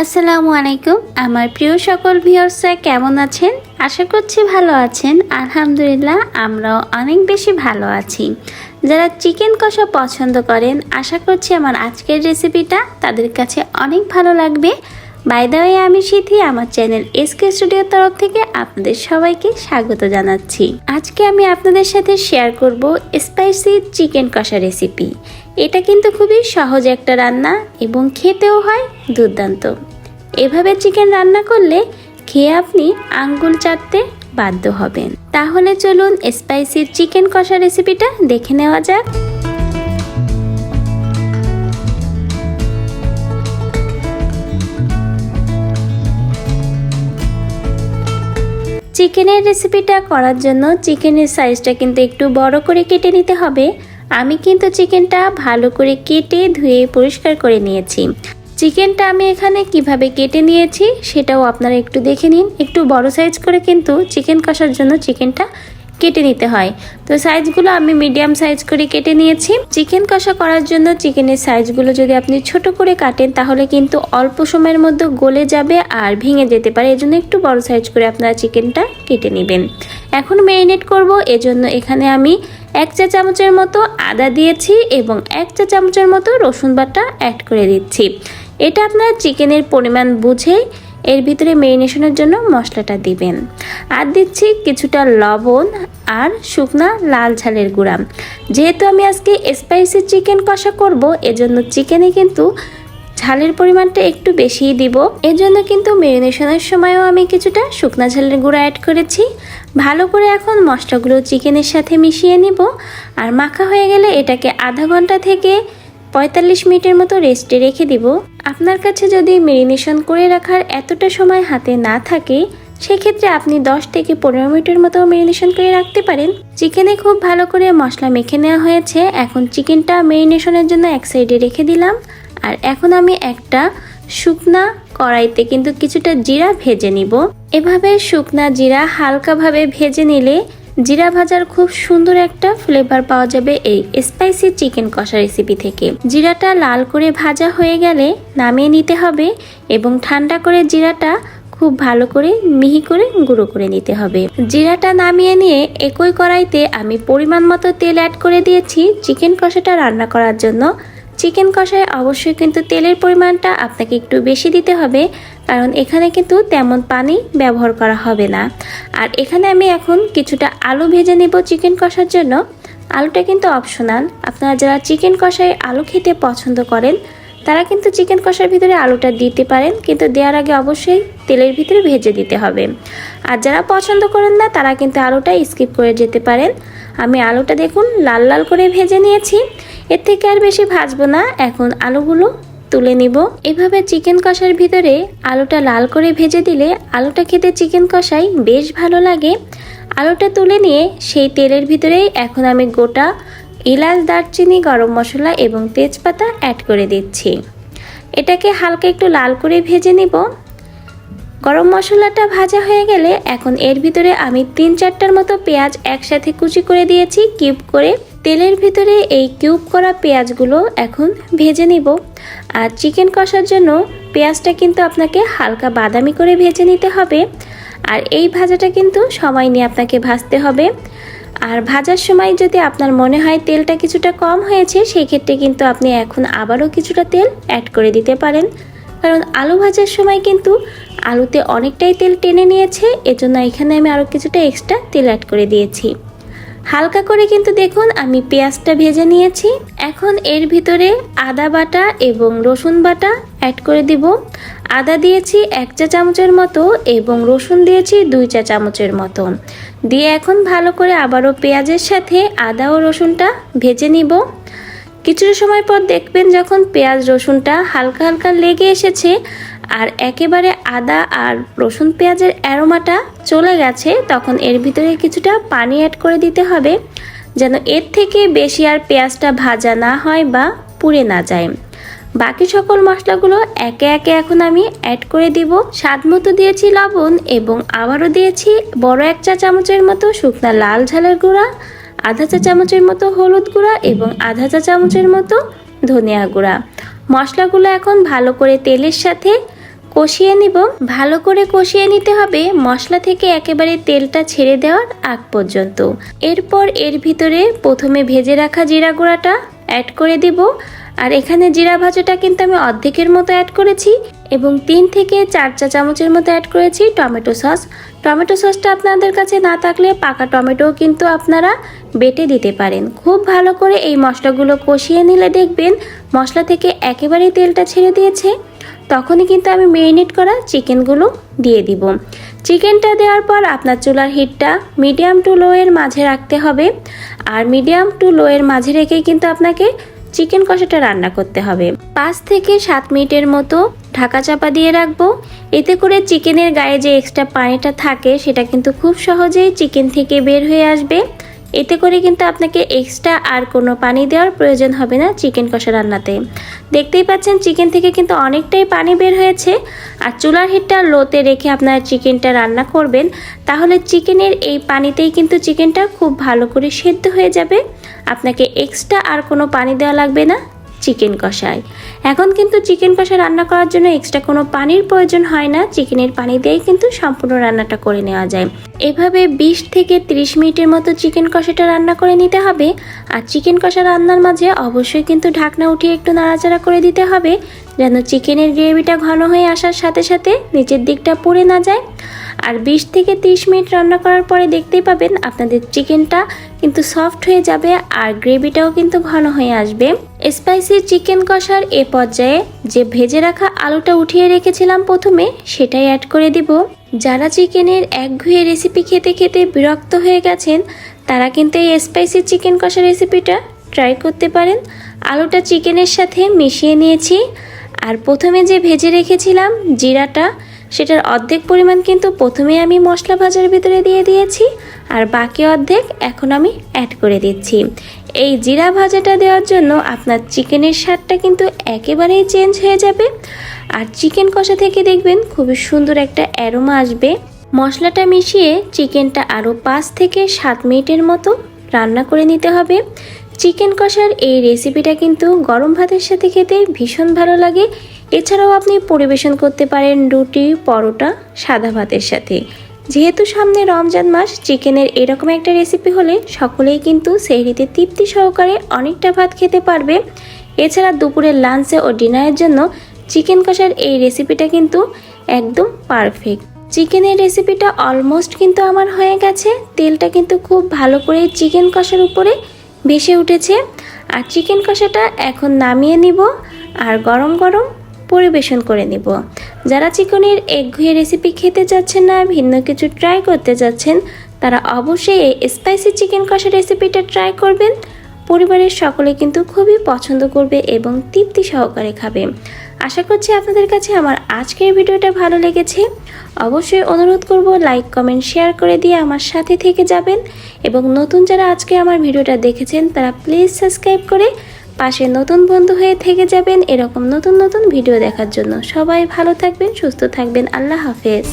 আসসালামু আলাইকুম আমার প্রিয় সকল ভিউয়ার্সরা কেমন আছেন? আশা করছি ভালো আছেন। আলহামদুলিল্লাহ আমরাও অনেক বেশি ভালো আছি। যারা চিকেন কষা পছন্দ করেন আশা করছি আমার আজকের রেসিপিটা তাদের কাছে অনেক ভালো লাগবে। বাই দ্য ওয়ে, আমি সিথি, আমার চ্যানেল এসকে স্টুডিওর তরফ থেকে আপনাদের সবাইকে স্বাগত জানাচ্ছি। আজকে আমি আপনাদের সাথে শেয়ার করব স্পাইসি চিকেন কষা রেসিপি। এটা কিন্তু খুবই সহজ একটা রান্না এবং খেতেও হয় দুর্দান্ত। এভাবে চিকেন রান্না করলে খেয়ে আপনি আঙ্গুল চাটতে বাধ্য হবেন। তাহলে চলুন স্পাইসি চিকেন কষা রেসিপিটা দেখে নেওয়া যাক। চিকেনের রেসিপিটা করার জন্য চিকেনের সাইজটা কিন্তু একটু বড় করে কেটে নিতে হবে। আমি কিন্তু চিকেনটা ভালো করে কেটে ধুয়ে পরিষ্কার করে নিয়েছি। চিকেনটা আমি এখানে কিভাবে কেটে নিয়েছি সেটাও আপনারা একটু দেখে নিন। একটু বড় সাইজ করে কিন্তু চিকেন কষার জন্য চিকেনটা কেটে নিতে হয়। তো সাইজগুলো আমি মিডিয়াম সাইজ করে কেটে নিয়েছি। চিকেন কষা করার জন্য চিকেনের সাইজগুলো যদি আপনি ছোট করে কাটেন তাহলে কিন্তু অল্প সময়ের মধ্যে গলে যাবে আর ভেঙে যেতে পারে। এজন্য একটু বড় সাইজ করে আপনারা চিকেনটা কেটে নেবেন। এখন ম্যারিনেট করব, এজন্য এখানে আমি 1 চা চামচের মতো আদা দিয়েছি এবং 1 চা চামচের মতো রসুন বাটা অ্যাড করে দিচ্ছি। এটা আপনারা চিকেনের পরিমাণ বুঝে এর ভিতরে ম্যারিনেশনের জন্য মশলাটা দিবেন। আর দিচ্ছি কিছুটা লবণ আর শুকনা লাল ঝালের গুঁড়া। যেহেতু আমি আজকে স্পাইসি চিকেন কষা করব, এজন্য চিকেনে কিন্তু ঝালের পরিমাণটা একটু বেশিই দিব। এজন্য কিন্তু ম্যারিনেশনের সময়ও আমি কিছুটা শুকনা ঝালের গুঁড়া অ্যাড করেছি। ভালো করে এখন মশলাগুলো চিকেনের সাথে মিশিয়ে নিব। আর মাখা হয়ে গেলে এটাকে আধা ঘন্টা থেকে 45 মিনিটের মতো রেস্টে রেখে দিব। আপনার কাছে যদি ম্যারিনেশন করে রাখার এতটা সময় হাতে না থাকে সেক্ষেত্রে আপনি 10 থেকে 15 মিনিটের মতো ম্যারিনেশন করে রাখতে পারেন। চিকেনে খুব ভালো করে মশলা মেখে নেওয়া হয়েছে। এখন চিকেনটা ম্যারিনেশনের জন্য এক সাইডে রেখে দিলাম। আর এখন আমি একটা শুকনা কড়াইতে কিন্তু কিছুটা জিরা ভেজে নিব। এভাবে শুকনা জিরা হালকাভাবে ভেজে নিলে জিরা ভাজার খুব সুন্দর একটা ফ্লেভার পাওয়া যাবে এই স্পাইসি চিকেন কষা রেসিপি থেকে। জিরাটা লাল করে ভাজা হয়ে গেলে নামিয়ে নিতে হবে এবং ঠান্ডা করে জিরাটা খুব ভালো করে মিহি করে গুঁড়ো করে নিতে হবে। জিরাটা নামিয়ে নিয়ে একই কড়াইতে আমি পরিমাণ মতো তেল অ্যাড করে দিয়েছি চিকেন কষাটা রান্না করার জন্য। চিকেন কষায় অবশ্যই কিন্তু তেলের পরিমাণটা আপনাকে একটু বেশি দিতে হবে, কারণ এখানে কিন্তু তেমন পানি ব্যবহার করা হবে না। আর এখানে আমি এখন কিছুটা আলু ভেজে নেব চিকেন কষার জন্য। আলুটা কিন্তু অপশনাল। আপনারা যারা চিকেন কষায় আলু খেতে পছন্দ করেন তারা কিন্তু চিকেন কষার ভিতরে আলুটা দিতে পারেন, কিন্তু দেওয়ার আগে অবশ্যই তেলের ভিতরে ভেজে দিতে হবে। আর যারা পছন্দ করেন না তারা কিন্তু আলুটা স্কিপ করে যেতে পারেন। আমি আলুটা দেখুন লাল লাল করে ভেজে নিয়েছি। এর থেকে আর বেশি ভাজবো না। এখন আলুগুলো তুলে নিব। এভাবে চিকেন কষার ভিতরে আলুটা লাল করে ভেজে দিলে আলুটা খেতে চিকেন কষাই বেশ ভালো লাগে। আলুটা তুলে নিয়ে সেই তেলের ভিতরেই এখন আমি গোটা এলাচ, দারচিনি, গরম মশলা এবং তেজপাতা অ্যাড করে দিচ্ছি। এটাকে হালকা একটু লাল করে ভেজে নিব। গরম মশলাটা ভাজা হয়ে গেলে এখন এর ভিতরে আমি 3-4টার মতো পেঁয়াজ একসাথে কুচি করে দিয়েছি কিউব করে। তেলের ভিতরে এই কিউব করা পেঁয়াজগুলো এখন ভেজে নিব। আর চিকেন কষার জন্য পেঁয়াজটা কিন্তু আপনাকে হালকা বাদামি করে ভেজে নিতে হবে। আর এই ভাজাটা কিন্তু সময় নিয়ে আপনাকে ভাজতে হবে। আর ভাজার সময় যদি আপনার মনে হয় তেলটা কিছুটা কম হয়েছে সেই ক্ষেত্রে কিন্তু আপনি এখন আবারও কিছুটা তেল অ্যাড করে দিতে পারেন, কারণ আলু ভাজার সময় কিন্তু আলুতে অনেকটাই তেল টেনে নিয়েছে। এজন্য এখানে আমি আরও কিছুটা এক্সট্রা তেল অ্যাড করে দিয়েছি। হালকা করে কিন্তু দেখুন আমি পেঁয়াজটা ভেজে নিয়েছি। এখন এর ভিতরে আদা বাটা এবং রসুন বাটা অ্যাড করে দিব। আদা দিয়েছি 1 চা চামচের মতো এবং রসুন দিয়েছি 2 চা চামচের মতো দিয়ে এখন ভালো করে আবারও পেঁয়াজের সাথে আদা ও রসুনটা ভেজে নিব। কিছুটা সময় পর দেখবেন যখন পেঁয়াজ রসুনটা হালকা হালকা লেগে এসেছে আর একেবারে আদা আর রসুন পেঁয়াজের অ্যারোমাটা চলে গেছে, তখন এর ভিতরে কিছুটা পানি অ্যাড করে দিতে হবে যেন এর থেকে বেশি আর পেঁয়াজটা ভাজা না হয় বা পুড়ে না যায়। বাকি সকল মশলাগুলো একে একে এখন আমি অ্যাড করে দিব। স্বাদ মতো দিয়েছি লবণ এবং আবারও দিয়েছি বড় 1 চা চামচের মতো শুকনা লাল ঝালের গুঁড়া, আধা চা চামচের মতো হলুদ গুঁড়া এবং আধা চা চামচের মতো ধনিয়া গুঁড়া। মশলাগুলো এখন ভালো করে তেলের সাথে কষিয়ে নিব। ভালো করে কষিয়ে নিতে হবে মশলা থেকে একেবারে তেলটা ছেড়ে দেওয়ার আগ পর্যন্ত। এরপর এর ভিতরে প্রথমে ভেজে রাখা জিরা গুঁড়াটা অ্যাড করে দিব। আর এখানে জিরা ভাজাটা কিন্তু আমি অর্ধেকের মতো অ্যাড করেছি এবং 3 থেকে 4 চা চামচের মতো অ্যাড করেছি টমেটো সস। টমেটো সসটা আপনাদের কাছে না থাকলে পাকা টমেটোও কিন্তু আপনারা বেটে দিতে পারেন। খুব ভালো করে এই মশলাগুলো কষিয়ে নিলে দেখবেন মশলা থেকে একেবারেই তেলটা ছেড়ে দিয়েছে। তখনই কিন্তু আমি ম্যারিনেট করা চিকেনগুলো দিয়ে দিব। চিকেনটা দেওয়ার পর আপনার চুলার হিটটা মিডিয়াম টু লো এর মাঝে রাখতে হবে। আর মিডিয়াম টু লো এর মাঝে রেখেই কিন্তু আপনাকে চিকেন কষাটা রান্না করতে হবে। 5 থেকে 7 মিনিটের মতো ঢাকা চাপা দিয়ে রাখবো। এতে করে চিকেনের গায়ে যে এক্সট্রা পানিটা থাকে সেটা কিন্তু খুব সহজেই চিকেন থেকে বের হয়ে আসবে। এতে করে কিন্তু আপনাকে এক্সট্রা আর কোনো পানি দেওয়ার প্রয়োজন হবে না চিকেন কষা রান্নাতে। দেখতেই পাচ্ছেন চিকেন থেকে কিন্তু অনেকটাই পানি বের হয়েছে। আর চুলার হিটটা লোতে রেখে আপনারা চিকেনটা রান্না করবেন, তাহলে চিকেনের এই পানিতেই কিন্তু চিকেনটা খুব ভালো করে সেদ্ধ হয়ে যাবে। আপনাকে এক্সট্রা আর কোনো পানি দেওয়া লাগবে না চিকেন কষায়। এখন কিন্তু চিকেন কষা রান্না করার জন্য এক্সট্রা কোনো পানির প্রয়োজন হয় না, চিকেনের পানি দিয়েই কিন্তু সম্পূর্ণ রান্নাটা করে নেওয়া যায়। এভাবে 20 থেকে 30 মিনিটের মতো চিকেন কষাটা রান্না করে নিতে হবে। আর চিকেন কষা রান্নার মাঝে অবশ্যই কিন্তু ঢাকনা উঠিয়ে একটু নাড়াচাড়া করে দিতে হবে, যেন চিকেনের গ্রেভিটা ঘন হয়ে আসার সাথে সাথে নিচের দিকটা পুড়ে না যায়। আর 20 থেকে 30 মিনিট রান্না করার পরে দেখতেই পাবেন আপনাদের চিকেনটা কিন্তু সফট হয়ে যাবে আর গ্রেভিটাও কিন্তু ঘন হয়ে আসবে। স্পাইসি চিকেন কষার এ পর্যায়ে যে ভেজে রাখা আলুটা উঠিয়ে রেখেছিলাম প্রথমে, সেটাই অ্যাড করে দিব। যারা চিকেনের একঘেয়ে রেসিপি খেতে খেতে বিরক্ত হয়ে গেছেন তারা কিন্তু এই স্পাইসি চিকেন কষা রেসিপিটা ট্রাই করতে পারেন। আলুটা চিকেনের সাথে মিশিয়ে নিয়েছি। আর প্রথমে যে ভেজে রেখেছিলাম জিরাটা, সেটার অর্ধেক পরিমাণ কিন্তু প্রথমে আমি মশলা ভাজার ভিতরে দিয়ে দিয়েছি আর বাকি অর্ধেক এখন আমি অ্যাড করে দিচ্ছি। এই জিরা ভাজাটা দেওয়ার জন্য আপনার চিকেনের স্বাদটা কিন্তু একেবারেই চেঞ্জ হয়ে যাবে। আর চিকেন কষা থেকে দেখবেন খুবই সুন্দর একটা অ্যারোমা আসবে। মশলাটা মিশিয়ে চিকেনটা আরও 5 থেকে 7 মিনিটের মতো রান্না করে নিতে হবে। চিকেন কষার এই রেসিপিটা কিন্তু গরম ভাতের সাথে খেতে ভীষণ ভালো লাগে। এছাড়াও আপনি পরিবেশন করতে পারেন রুটি, পরোটা, সাদা ভাতের সাথে। যেহেতু সামনে রমজান মাস, চিকেনের এরকম একটা রেসিপি হলে সকলেই কিন্তু সেহরিতে তৃপ্তি সহকারে অনেকটা ভাত খেতে পারবে। এছাড়া দুপুরের লাঞ্চে ও ডিনারের জন্য চিকেন কষার এই রেসিপিটা কিন্তু একদম পারফেক্ট। চিকেনের রেসিপিটা অলমোস্ট কিন্তু আমার হয়ে গেছে। তেলটা কিন্তু খুব ভালো করে চিকেন কষার উপরে ভেসে উঠেছে। আর চিকেন কষাটা এখন নামিয়ে নিব আর গরম গরম পরিবেশন করে নিব। যারা চিকেনের একঘেয়ে রেসিপি খেতে যাচ্ছেন না, ভিন্ন কিছু ট্রাই করতে যাচ্ছেন, তারা অবশ্যই এই স্পাইসি চিকেন কষা রেসিপিটা ট্রাই করবেন। পরিবারের সকলে কিন্তু খুবই পছন্দ করবে এবং তৃপ্তি সহকারে খাবে। আশা করছি আপনাদের কাছে আমার আজকের ভিডিওটা ভালো লেগেছে। অবশ্যই অনুরোধ করব লাইক, কমেন্ট, শেয়ার করে দিয়ে আমার সাথে থেকে যাবেন। এবং নতুন যারা আজকে আমার ভিডিওটা দেখেছেন তারা প্লিজ সাবস্ক্রাইব করে পাশে নতুন বন্ধু হয়ে থেকে যাবেন এরকম নতুন নতুন ভিডিও দেখার জন্য। সবাই ভালো থাকবেন, সুস্থ থাকবেন। আল্লাহ হাফেজ।